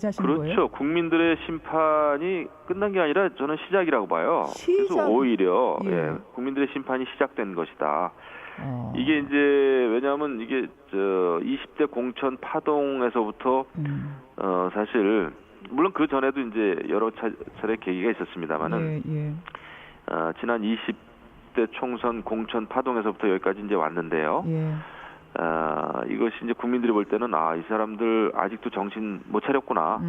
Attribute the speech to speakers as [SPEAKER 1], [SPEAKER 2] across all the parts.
[SPEAKER 1] 하시는
[SPEAKER 2] 그렇죠.
[SPEAKER 1] 거예요?
[SPEAKER 2] 국민들의 심판이 끝난 게 아니라 저는 시작이라고 봐요. 그래서 오히려
[SPEAKER 1] 예.
[SPEAKER 2] 국민들의 심판이 시작된 것이다.
[SPEAKER 1] 어.
[SPEAKER 2] 이게 이제 왜냐하면 이게 20대 공천 파동에서부터 사실 물론 그 전에도 이제 여러 차례 계기가 있었습니다만은 지난 20대 총선 공천 파동에서부터 여기까지 이제 왔는데요. 이것이 이제 국민들이 볼 때는 이 사람들 아직도 정신 못 차렸구나.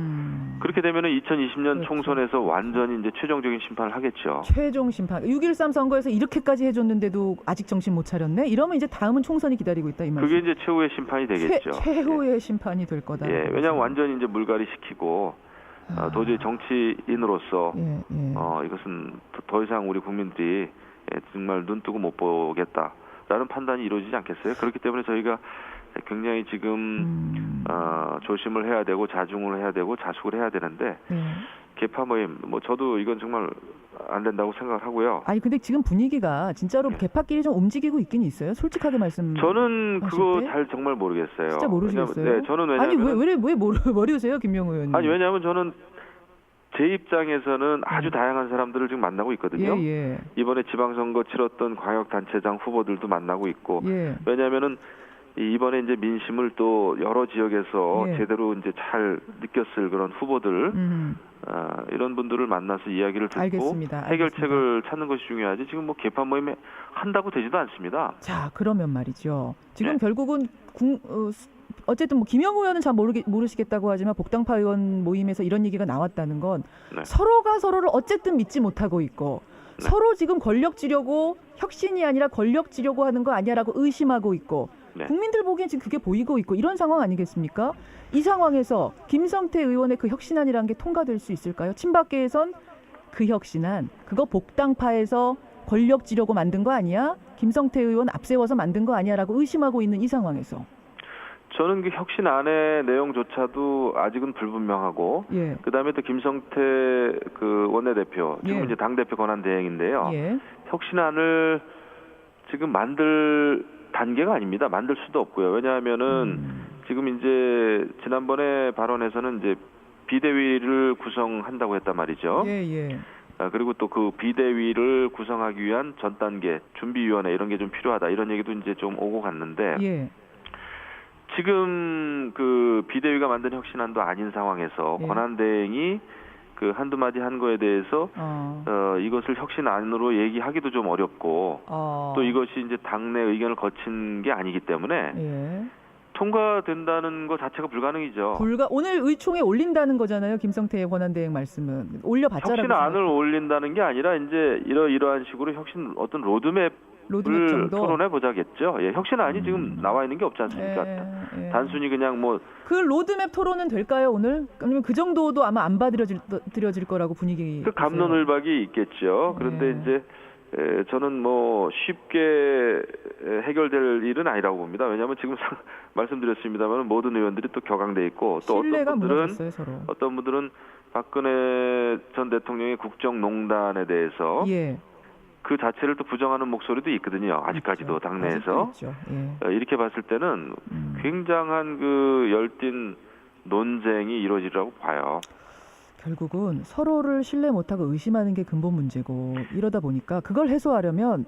[SPEAKER 2] 그렇게 되면은 2020년
[SPEAKER 1] 그렇죠.
[SPEAKER 2] 총선에서 완전히 이제 최종적인 심판을 하겠죠.
[SPEAKER 1] 최종 심판. 6.13 선거에서 이렇게까지 해줬는데도 아직 정신 못 차렸네? 이러면 이제 다음은 총선이 기다리고 있다 이 말이죠.
[SPEAKER 2] 그게 이제 최후의 심판이 되겠죠.
[SPEAKER 1] 최후의 심판이 될 거다.
[SPEAKER 2] 왜냐하면 완전히 이제 물갈이 시키고 도저히 정치인으로서 이것은 더 이상 우리 국민들이 정말 눈 뜨고 못 보겠다라는 판단이 이루어지지 않겠어요? 그렇기 때문에 저희가 굉장히 지금 조심을 해야 되고 자중을 해야 되고 자숙을 해야 되는데 개파 모임 저도 이건 정말 안 된다고 생각을 하고요.
[SPEAKER 1] 아니 근데 지금 분위기가 진짜로 개파끼리 좀 움직이고 있긴 있어요. 솔직하게 말씀.
[SPEAKER 2] 저는 그거 잘 정말 모르겠어요.
[SPEAKER 1] 진짜 모르시겠어요?
[SPEAKER 2] 저는 왜냐하면
[SPEAKER 1] 아니 왜 모르세요, 김명우 의원님?
[SPEAKER 2] 아니 왜냐하면 저는 제 입장에서는 아주 다양한 사람들을 지금 만나고 있거든요. 이번에 지방선거 치렀던 광역단체장 후보들도 만나고 있고 왜냐하면은 이번에 이제 민심을 또 여러 지역에서 제대로 이제 잘 느꼈을 그런 후보들 이런 분들을 만나서 이야기를 듣고
[SPEAKER 1] 알겠습니다.
[SPEAKER 2] 해결책을 찾는 것이 중요하지 지금 개파 모임 한다고 되지도 않습니다.
[SPEAKER 1] 자 그러면 말이죠. 지금 결국은 어쨌든 김영우 의원은 잘 모르시겠다고 하지만 복당파 의원 모임에서 이런 얘기가 나왔다는 건 서로가 서로를 어쨌든 믿지 못하고 있고 서로 지금 권력 쥐려고 혁신이 아니라 권력 쥐려고 하는 거 아니야라고 의심하고 있고 국민들 보기엔 지금 그게 보이고 있고 이런 상황 아니겠습니까? 이 상황에서 김성태 의원의 그 혁신안이라는 게 통과될 수 있을까요? 친박계에선 그 혁신안 그거 복당파에서 권력 쥐려고 만든 거 아니야? 김성태 의원 앞세워서 만든 거 아니야라고 의심하고 있는 이 상황에서
[SPEAKER 2] 저는 그 혁신안의 내용조차도 아직은 불분명하고 그다음에 또 김성태 그 원내대표 지금 이제 당대표 권한 대행인데요. 혁신안을 지금 만들 단계가 아닙니다. 만들 수도 없고요. 왜냐하면은 지금 이제 지난번에 발언에서는 이제 비대위를 구성한다고 했단 말이죠. 그리고 또 그 비대위를 구성하기 위한 전 단계 준비위원회 이런 게 좀 필요하다 이런 얘기도 이제 좀 오고 갔는데 지금 그 비대위가 만든 혁신안도 아닌 상황에서 권한대행이 그 한두 마디 한 거에 대해서 이것을 혁신안으로 얘기하기도 좀 어렵고 또 이것이 이제 당내 의견을 거친 게 아니기 때문에 통과된다는 것 자체가 불가능이죠.
[SPEAKER 1] 오늘 의총에 올린다는 거잖아요. 김성태 권한대행 말씀은 올려봤자라고.
[SPEAKER 2] 혁신안을 올린다는 게 아니라 이제 이러한 식으로 어떤 로드맵 정도 토론해 보자겠죠. 혁신안이 지금 나와 있는 게 없지 않습니까? 단순히 그냥
[SPEAKER 1] 그 로드맵 토론은 될까요 오늘? 아니면 그 정도도 아마 안 받아들여질 거라고 분위기.
[SPEAKER 2] 그 갑론을박이 있겠죠. 그런데 이제 저는 쉽게 해결될 일은 아니라고 봅니다. 왜냐하면 지금 말씀드렸습니다만 모든 의원들이 또 격앙돼 있고 또 어떤 분들은 박근혜 전 대통령의 국정농단에 대해서 그 자체를 또 부정하는 목소리도 있거든요. 아직까지도 당내에서. 이렇게 봤을 때는 굉장한 그 열띤 논쟁이 이루어지리라고 봐요.
[SPEAKER 1] 결국은 서로를 신뢰 못하고 의심하는 게 근본 문제고 이러다 보니까 그걸 해소하려면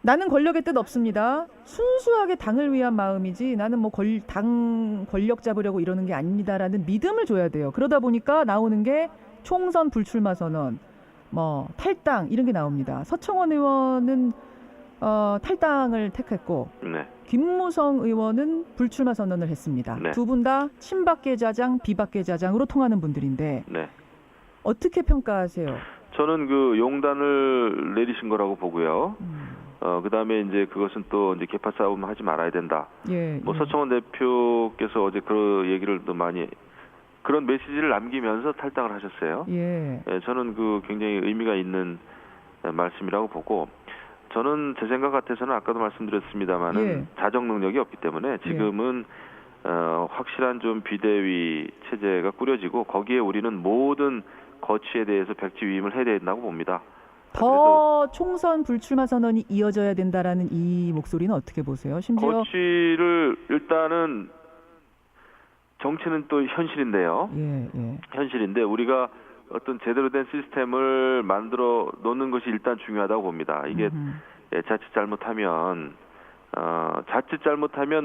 [SPEAKER 1] 나는 권력의 뜻 없습니다. 순수하게 당을 위한 마음이지 나는 당 권력 잡으려고 이러는 게 아닙니다라는 믿음을 줘야 돼요. 그러다 보니까 나오는 게 총선 불출마 선언, 탈당 이런 게 나옵니다. 서청원 의원은 탈당을 택했고 김무성 의원은 불출마 선언을 했습니다. 두 분 다 친박계좌장, 비박계좌장으로 통하는 분들인데 어떻게 평가하세요?
[SPEAKER 2] 저는 그 용단을 내리신 거라고 보고요. 그다음에 이제 그것은 또 이제 개파 싸움 하지 말아야 된다. 서청원 대표께서 어제 그 얘기를 또 많이 그런 메시지를 남기면서 탈당을 하셨어요. 저는 그 굉장히 의미가 있는 말씀이라고 보고 저는 제 생각 같아서는 아까도 말씀드렸습니다만은 자정 능력이 없기 때문에 지금은 확실한 좀 비대위 체제가 꾸려지고 거기에 우리는 모든 거취에 대해서 백지위임을 해야 된다고 봅니다.
[SPEAKER 1] 더 총선 불출마 선언이 이어져야 된다라는 이 목소리는 어떻게 보세요? 심지어
[SPEAKER 2] 거취를 일단은 정치는 또 현실인데요.
[SPEAKER 1] 예, 예.
[SPEAKER 2] 현실인데 우리가 어떤 제대로 된 시스템을 만들어 놓는 것이 일단 중요하다고 봅니다. 이게 자칫 잘못하면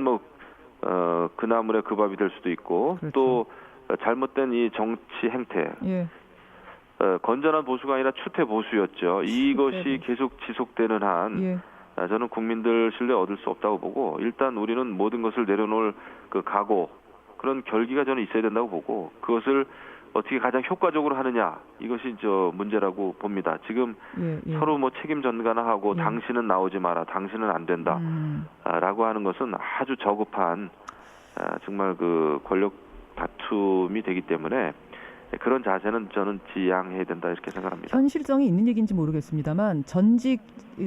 [SPEAKER 2] 뭐 그나물에 그 밥이 될 수도 있고
[SPEAKER 1] 그렇죠.
[SPEAKER 2] 또 잘못된 이 정치 행태.
[SPEAKER 1] 예.
[SPEAKER 2] 건전한 보수가 아니라 추태 보수였죠. 이것이 계속 지속되는 한
[SPEAKER 1] 예.
[SPEAKER 2] 저는 국민들 신뢰 얻을 수 없다고 보고 일단 우리는 모든 것을 내려놓을 그 각오 그런 결기가 저는 있어야 된다고 보고 그것을 어떻게 가장 효과적으로 하느냐 이것이 저 문제라고 봅니다. 지금
[SPEAKER 1] 예.
[SPEAKER 2] 서로 뭐 책임 전가하고
[SPEAKER 1] 예.
[SPEAKER 2] 당신은 나오지 마라, 당신은 안 된다, 라고 하는 것은 아주 저급한 정말 그 권력 다툼이 되기 때문에 그런 자세는 저는 지양해야 된다 이렇게 생각합니다.
[SPEAKER 1] 현실성이 있는 얘기인지 모르겠습니다만 전직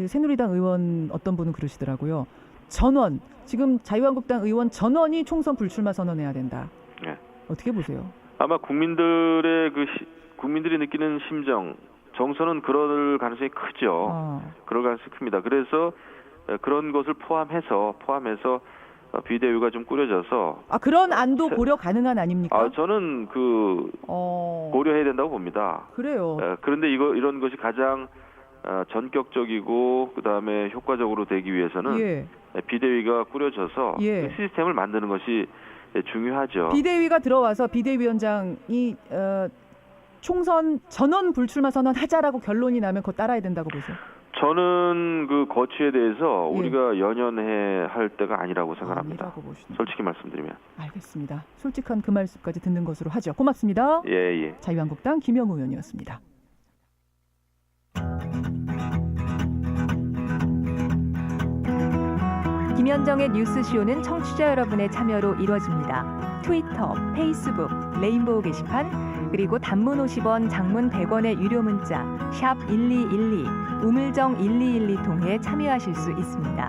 [SPEAKER 1] 새누리당 의원 어떤 분은 그러시더라고요. 전원 지금 자유한국당 의원 전원이 총선 불출마 선언해야 된다.
[SPEAKER 2] 네.
[SPEAKER 1] 어떻게 보세요?
[SPEAKER 2] 아마 국민들의 국민들이 느끼는 심정, 정서는 그럴 가능성이 크죠. 그럴 가능성이 큽니다. 그래서 그런 것을 포함해서 비대위가 좀 꾸려져서
[SPEAKER 1] 그런 안도 고려 가능한 아닙니까?
[SPEAKER 2] 저는 고려해야 된다고 봅니다.
[SPEAKER 1] 그래요.
[SPEAKER 2] 그런데 이런 것이 가장 전격적이고 그다음에 효과적으로 되기 위해서는
[SPEAKER 1] 예.
[SPEAKER 2] 비대위가 꾸려져서
[SPEAKER 1] 예.
[SPEAKER 2] 그 시스템을 만드는 것이 중요하죠.
[SPEAKER 1] 비대위가 들어와서 비대위원장이 총선 전원 불출마 선언하자라고 결론이 나면 그거 따라야 된다고 보세요.
[SPEAKER 2] 저는 그 거취에 대해서 우리가 연연해 할 때가 아니라고 생각합니다. 솔직히 말씀드리면.
[SPEAKER 1] 알겠습니다. 솔직한 그 말씀까지 듣는 것으로 하죠. 고맙습니다.
[SPEAKER 2] 예.
[SPEAKER 1] 자유한국당 김영우 의원이었습니다.
[SPEAKER 3] 김현정의 뉴스쇼는 청취자 여러분의 참여로 이루어집니다. 트위터, 페이스북, 레인보우 게시판, 그리고 단문 50원, 장문 100원의 유료 문자 샵 1212, 우물정 1212 통해 참여하실 수 있습니다.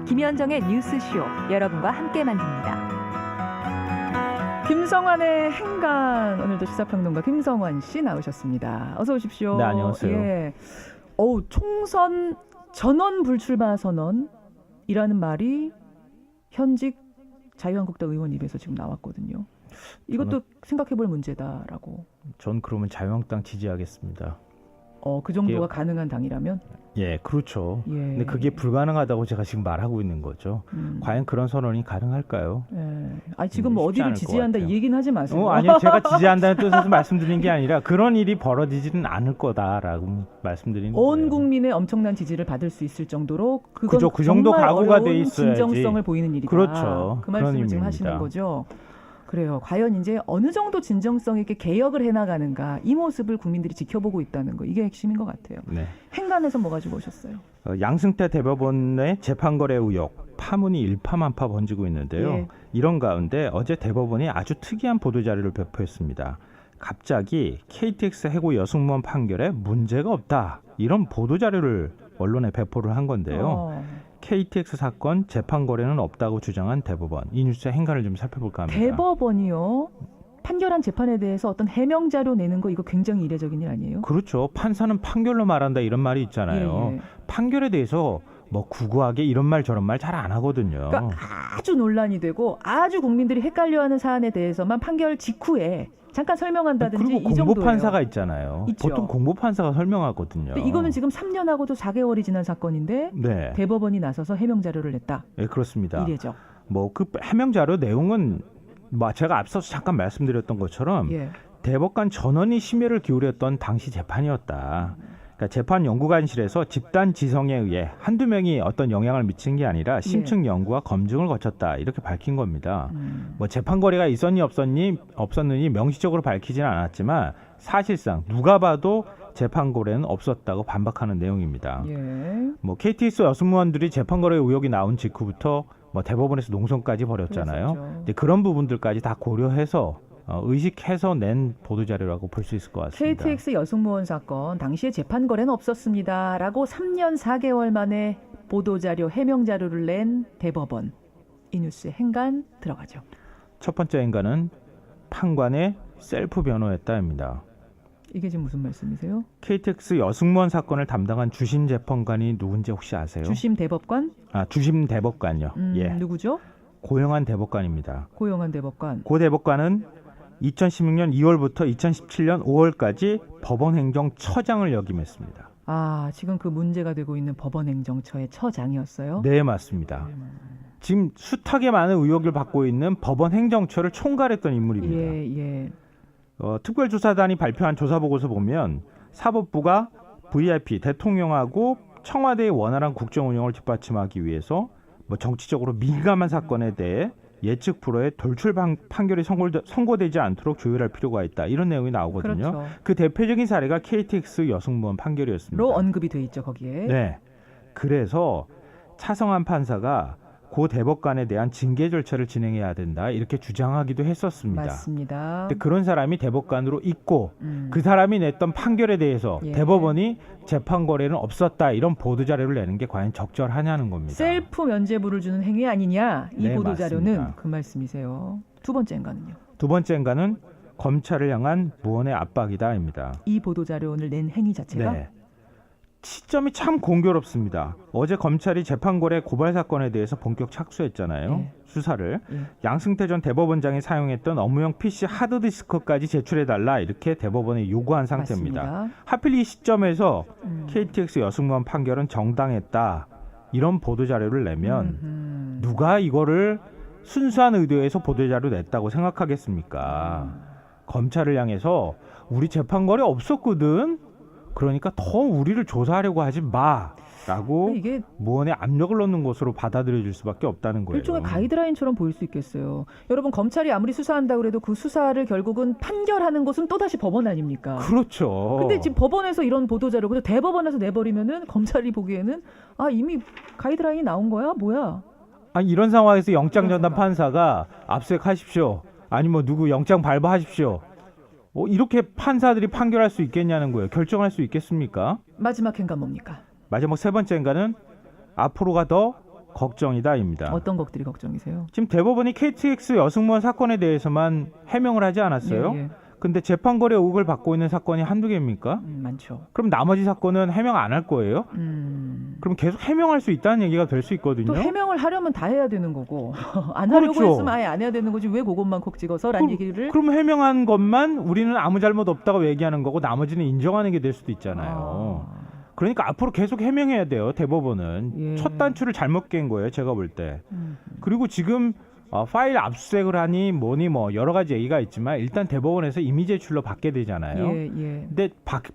[SPEAKER 3] 김현정의 뉴스쇼, 여러분과 함께 만듭니다.
[SPEAKER 1] 김성환의 행간, 오늘도 시사평론가 김성환 씨 나오셨습니다. 어서 오십시오.
[SPEAKER 4] 네, 안녕하세요.
[SPEAKER 1] 예. 총선 전원 불출마 선언이라는 말이 현직 자유한국당 의원 입에서 지금 나왔거든요. 이것도 생각해볼 문제다라고.
[SPEAKER 4] 전 그러면 자유한국당 지지하겠습니다.
[SPEAKER 1] 그 정도가 가능한 당이라면?
[SPEAKER 4] 예, 그렇죠.
[SPEAKER 1] 예.
[SPEAKER 4] 근데 그게 불가능하다고 제가 지금 말하고 있는 거죠. 과연 그런 선언이 가능할까요?
[SPEAKER 1] 예. 지금 뭐 어디를 지지한다 이 얘기는 하지 마세요.
[SPEAKER 4] 아니요, 제가 지지한다는 뜻에서 말씀드린 게 아니라 그런 일이 벌어지지는 않을 거다라고 말씀드리는 거예요.
[SPEAKER 1] 온 국민의 엄청난 지지를 받을 수 있을 정도로 그건
[SPEAKER 4] 그죠, 그 정도
[SPEAKER 1] 정말
[SPEAKER 4] 각오가 돼
[SPEAKER 1] 어려운
[SPEAKER 4] 있어야지.
[SPEAKER 1] 진정성을 보이는 일이다.
[SPEAKER 4] 그렇죠.
[SPEAKER 1] 그 말씀을 지금 하시는 거죠. 그래요. 과연 이제 어느 정도 진정성 있게 개혁을 해나가는가 이 모습을 국민들이 지켜보고 있다는 거 이게 핵심인 것 같아요.
[SPEAKER 4] 네.
[SPEAKER 1] 행간에서 뭐 가지고 오셨어요?
[SPEAKER 4] 양승태 대법원의 재판거래 의혹 파문이 일파만파 번지고 있는데요.
[SPEAKER 1] 예.
[SPEAKER 4] 이런 가운데 어제 대법원이 아주 특이한 보도자료를 배포했습니다. 갑자기 KTX 해고 여승무원 판결에 문제가 없다. 이런 보도자료를 언론에 배포를 한 건데요. KTX 사건 재판 거래는 없다고 주장한 대법원. 이 뉴스의 행간을 좀 살펴볼까 합니다.
[SPEAKER 1] 대법원이요? 판결한 재판에 대해서 어떤 해명 자료 내는 거 이거 굉장히 이례적인 일 아니에요?
[SPEAKER 4] 그렇죠. 판사는 판결로 말한다 이런 말이 있잖아요.
[SPEAKER 1] 예.
[SPEAKER 4] 판결에 대해서 뭐 구구하게 이런 말 저런 말 잘 안 하거든요.
[SPEAKER 1] 그러니까 아주 논란이 되고 아주 국민들이 헷갈려하는 사안에 대해서만 판결 직후에 잠깐 설명한다든지
[SPEAKER 4] 그리고
[SPEAKER 1] 이 정도예요.
[SPEAKER 4] 공보판사가 있잖아요.
[SPEAKER 1] 있죠.
[SPEAKER 4] 보통 공보판사가 설명하거든요.
[SPEAKER 1] 이거는 지금 3년하고도 4개월이 지난 사건인데
[SPEAKER 4] 네.
[SPEAKER 1] 대법원이 나서서 해명 자료를 냈다.
[SPEAKER 4] 네, 그렇습니다.
[SPEAKER 1] 이래죠.
[SPEAKER 4] 뭐 그 해명 자료 내용은 뭐 제가 앞서서 잠깐 말씀드렸던 것처럼
[SPEAKER 1] 예.
[SPEAKER 4] 대법관 전원이 심혈을 기울였던 당시 재판이었다. 그러니까 재판 연구관실에서 집단 지성에 의해 한두 명이 어떤 영향을 미친 게 아니라 심층 연구와 검증을 거쳤다. 이렇게 밝힌 겁니다. 뭐 재판 거래가 있었니 없었느니 명시적으로 밝히지는 않았지만 사실상 누가 봐도 재판 거래는 없었다고 반박하는 내용입니다.
[SPEAKER 1] 예.
[SPEAKER 4] 뭐 KTX 여승무원들이 재판 거래 의혹이 나온 직후부터 뭐 대법원에서 농성까지 벌였잖아요. 근데 그런 부분들까지 다 고려해서 의식해서 낸 보도자료라고 볼 수 있을 것 같습니다.
[SPEAKER 1] KTX 여승무원 사건 당시에 재판 거래는 없었습니다라고 3년 4개월 만에 보도자료, 해명자료를 낸 대법원. 이 뉴스의 행간 들어가죠.
[SPEAKER 4] 첫 번째 행간은 판관의 셀프 변호했다입니다.
[SPEAKER 1] 이게 지금 무슨 말씀이세요?
[SPEAKER 4] KTX 여승무원 사건을 담당한 주심 재판관이 누군지 혹시 아세요?
[SPEAKER 1] 주심 대법관?
[SPEAKER 4] 주심 대법관요. 예.
[SPEAKER 1] 누구죠?
[SPEAKER 4] 고영한 대법관입니다.
[SPEAKER 1] 고영한 대법관.
[SPEAKER 4] 고 대법관은 2016년 2월부터 2017년 5월까지 법원행정처장을 역임했습니다.
[SPEAKER 1] 아, 지금 그 문제가 되고 있는 법원행정처의 처장이었어요?
[SPEAKER 4] 네, 맞습니다. 지금 숱하게 많은 의혹을 받고 있는 법원행정처를 총괄했던 인물입니다.
[SPEAKER 1] 예.
[SPEAKER 4] 특별조사단이 발표한 조사보고서 보면 사법부가 VIP 대통령하고 청와대의 원활한 국정운영을 뒷받침하기 위해서 뭐 정치적으로 민감한 사건에 대해 예측 불허의 돌출 판결이 선고되지 않도록 조율할 필요가 있다. 이런 내용이 나오거든요.
[SPEAKER 1] 그렇죠.
[SPEAKER 4] 그 대표적인 사례가 KTX 여승무원 판결이었습니다.
[SPEAKER 1] 로 언급이 돼 있죠, 거기에.
[SPEAKER 4] 네. 그래서 차성한 판사가 고 대법관에 대한 징계 절차를 진행해야 된다. 이렇게 주장하기도 했었습니다.
[SPEAKER 1] 맞습니다.
[SPEAKER 4] 근데 그런 사람이 대법관으로 있고 그 사람이 냈던 판결에 대해서
[SPEAKER 1] 예.
[SPEAKER 4] 대법원이 재판 거래는 없었다. 이런 보도 자료를 내는 게 과연 적절하냐는 겁니다.
[SPEAKER 1] 셀프 면죄부를 주는 행위 아니냐, 이
[SPEAKER 4] 네,
[SPEAKER 1] 보도 자료는.
[SPEAKER 4] 맞습니다.
[SPEAKER 1] 그 말씀이세요. 두 번째인가는요?
[SPEAKER 4] 두 번째인가는 검찰을 향한 무언의 압박이다입니다.
[SPEAKER 1] 이 보도 자료를 낸 행위 자체가.
[SPEAKER 4] 네. 시점이 참 공교롭습니다. 어제 검찰이 재판거래 고발 사건에 대해서 본격 착수했잖아요.
[SPEAKER 1] 예.
[SPEAKER 4] 수사를.
[SPEAKER 1] 예.
[SPEAKER 4] 양승태 전 대법원장이 사용했던 업무용 PC 하드디스크까지 제출해달라 이렇게 대법원에 요구한 상태입니다.
[SPEAKER 1] 맞습니다.
[SPEAKER 4] 하필 이 시점에서 KTX 여승무원 판결은 정당했다. 이런 보도자료를 내면 누가 이거를 순수한 의도에서 보도자료 냈다고 생각하겠습니까? 검찰을 향해서 우리 재판거래 없었거든. 그러니까 더 우리를 조사하려고 하지 마라고
[SPEAKER 1] 이게
[SPEAKER 4] 무언의 압력을 넣는 것으로 받아들여질 수밖에 없다는 거예요.
[SPEAKER 1] 일종의 가이드라인처럼 보일 수 있겠어요. 여러분, 검찰이 아무리 수사한다고 해도 그 수사를 결국은 판결하는 곳은 또다시 법원 아닙니까?
[SPEAKER 4] 그렇죠.
[SPEAKER 1] 근데 지금 법원에서 이런 보도자료, 그래서 대법원에서 내버리면은 검찰이 보기에는 이미 가이드라인이 나온 거야? 뭐야?
[SPEAKER 4] 아니 이런 상황에서 영장 전담 판사가 압수하십시오. 아니 뭐 누구 영장 발부하십시오. 이렇게 판사들이 판결할 수 있겠냐는 거예요. 결정할 수 있겠습니까?
[SPEAKER 1] 마지막 행간 뭡니까?
[SPEAKER 4] 마지막 세 번째인가는 앞으로가 더 걱정이다입니다.
[SPEAKER 1] 어떤 것들이 걱정이세요?
[SPEAKER 4] 지금 대법원이 KTX 여승무원 사건에 대해서만 해명을 하지 않았어요.
[SPEAKER 1] 예.
[SPEAKER 4] 근데 재판거래 의혹을 받고 있는 사건이 한두 개입니까?
[SPEAKER 1] 많죠.
[SPEAKER 4] 그럼 나머지 사건은 해명 안 할 거예요? 그럼 계속 해명할 수 있다는 얘기가 될 수 있거든요.
[SPEAKER 1] 또 해명을 하려면 다 해야 되는 거고 안 하려고
[SPEAKER 4] 그렇죠.
[SPEAKER 1] 했으면 아예 안 해야 되는 거지 왜 그것만 콕 찍어서 라는 얘기를.
[SPEAKER 4] 그럼 해명한 것만 우리는 아무 잘못 없다고 얘기하는 거고 나머지는 인정하는 게 될 수도 있잖아요. 그러니까 앞으로 계속 해명해야 돼요. 대법원은.
[SPEAKER 1] 예.
[SPEAKER 4] 첫 단추를 잘못 깬 거예요. 제가 볼 때. 그리고 지금 파일 압수수색을 하니 뭐니 뭐 여러 가지 얘기가 있지만 일단 대법원에서 임의 제출로 받게 되잖아요.
[SPEAKER 1] 예.
[SPEAKER 4] 근데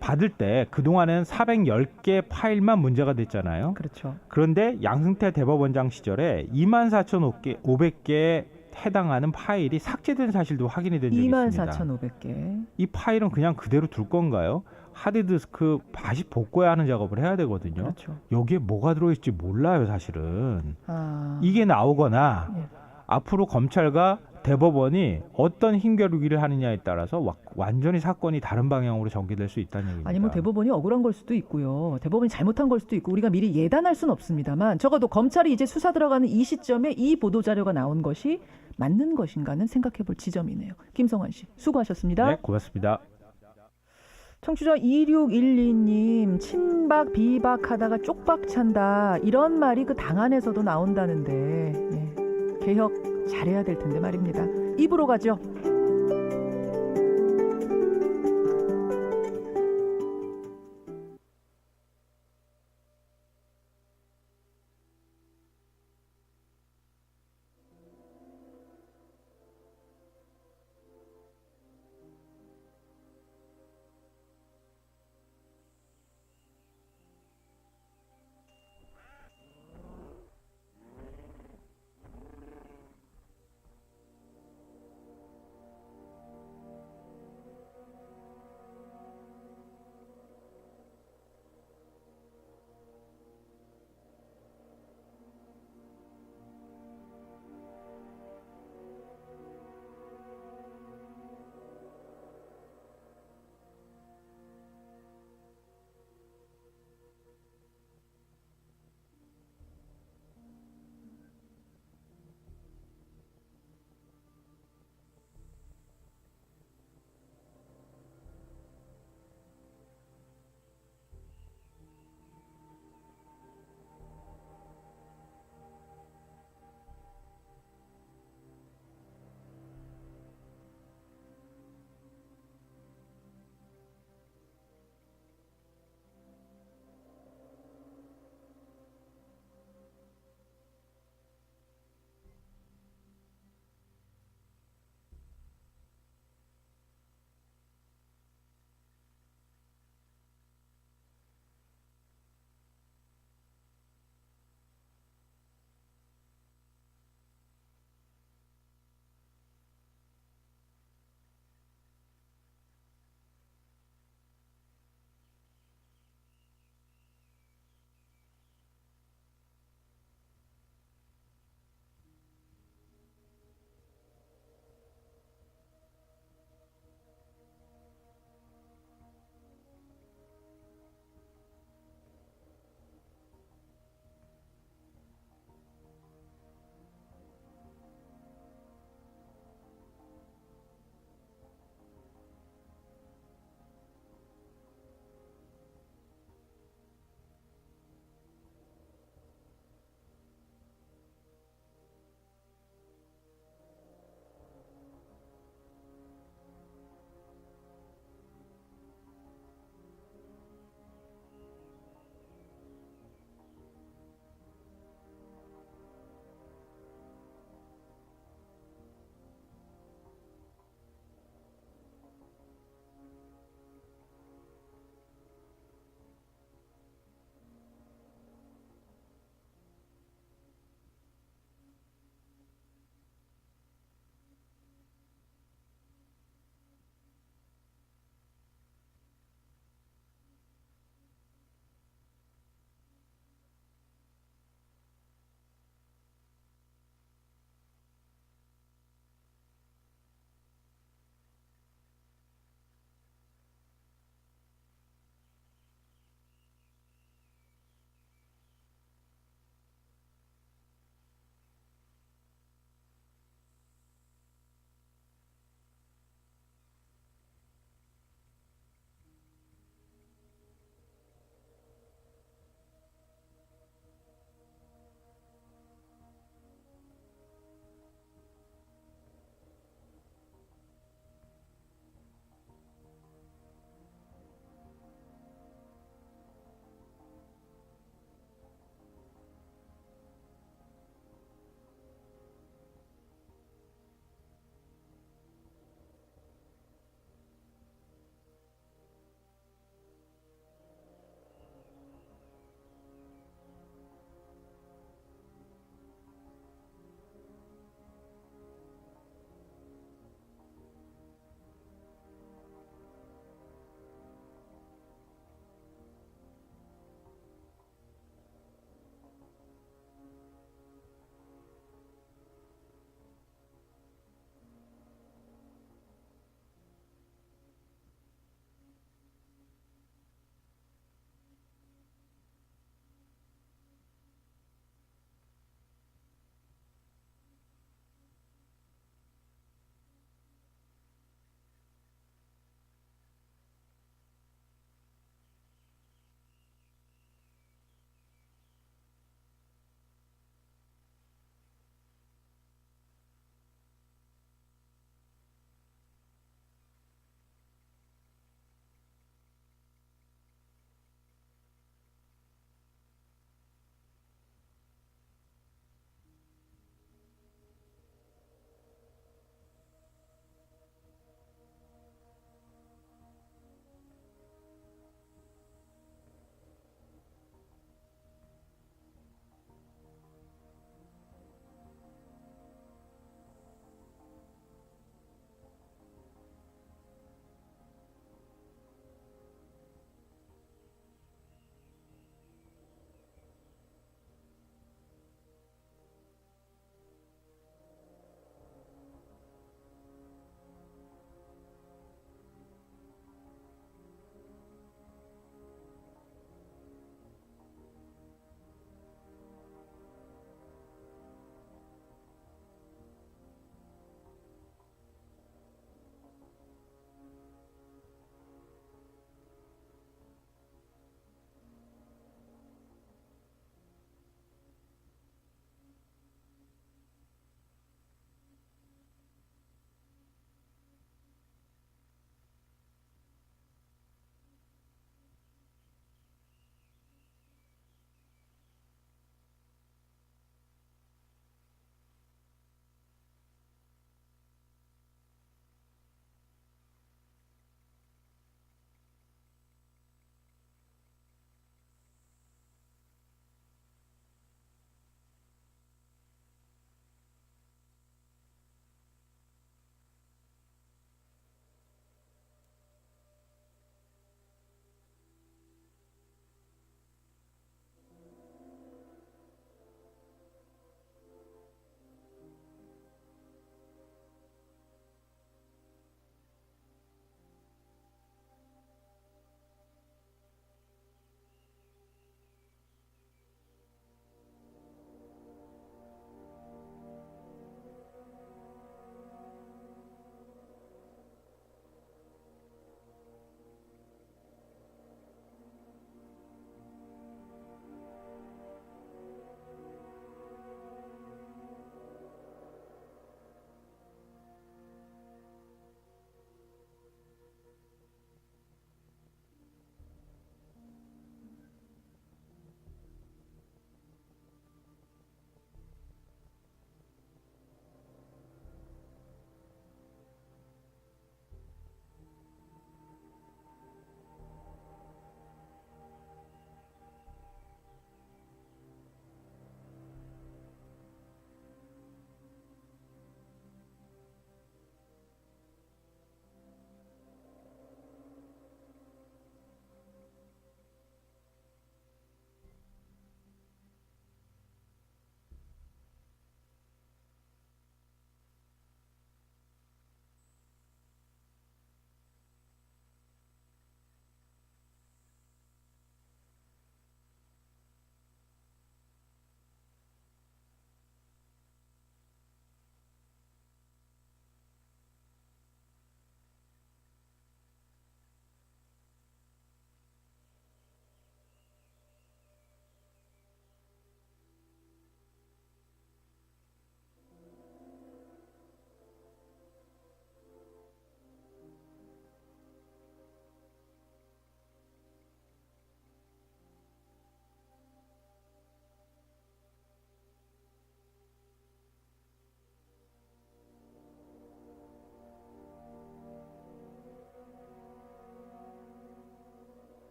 [SPEAKER 4] 받을 때 그동안은 410개 파일만 문제가 됐잖아요.
[SPEAKER 1] 그렇죠.
[SPEAKER 4] 그런데 양승태 대법원장 시절에 24,500개에 해당하는 파일이 삭제된 사실도 확인이 된 적이 있습니다.
[SPEAKER 1] 24,500개.
[SPEAKER 4] 이 파일은 그냥 그대로 둘 건가요? 하드디스크 다시 복구해야 하는 작업을 해야 되거든요.
[SPEAKER 1] 그렇죠.
[SPEAKER 4] 여기에 뭐가 들어있을지 몰라요, 사실은.
[SPEAKER 1] 아.
[SPEAKER 4] 이게 나오거나
[SPEAKER 1] 예.
[SPEAKER 4] 앞으로 검찰과 대법원이 어떤 힘겨루기를 하느냐에 따라서 완전히 사건이 다른 방향으로 전개될 수 있다는 얘기입니다.
[SPEAKER 1] 아니 뭐 대법원이 억울한 걸 수도 있고요. 대법원이 잘못한 걸 수도 있고 우리가 미리 예단할 수는 없습니다만 적어도 검찰이 이제 수사 들어가는 이 시점에 이 보도자료가 나온 것이 맞는 것인가는 생각해 볼 지점이네요. 김성환 씨 수고하셨습니다.
[SPEAKER 4] 네, 고맙습니다.
[SPEAKER 1] 청취자 2612님 친박 비박하다가 쪽박 찬다 이런 말이 그 당 안에서도 나온다는데 개혁 잘해야 될 텐데 말입니다. 입으로 가죠.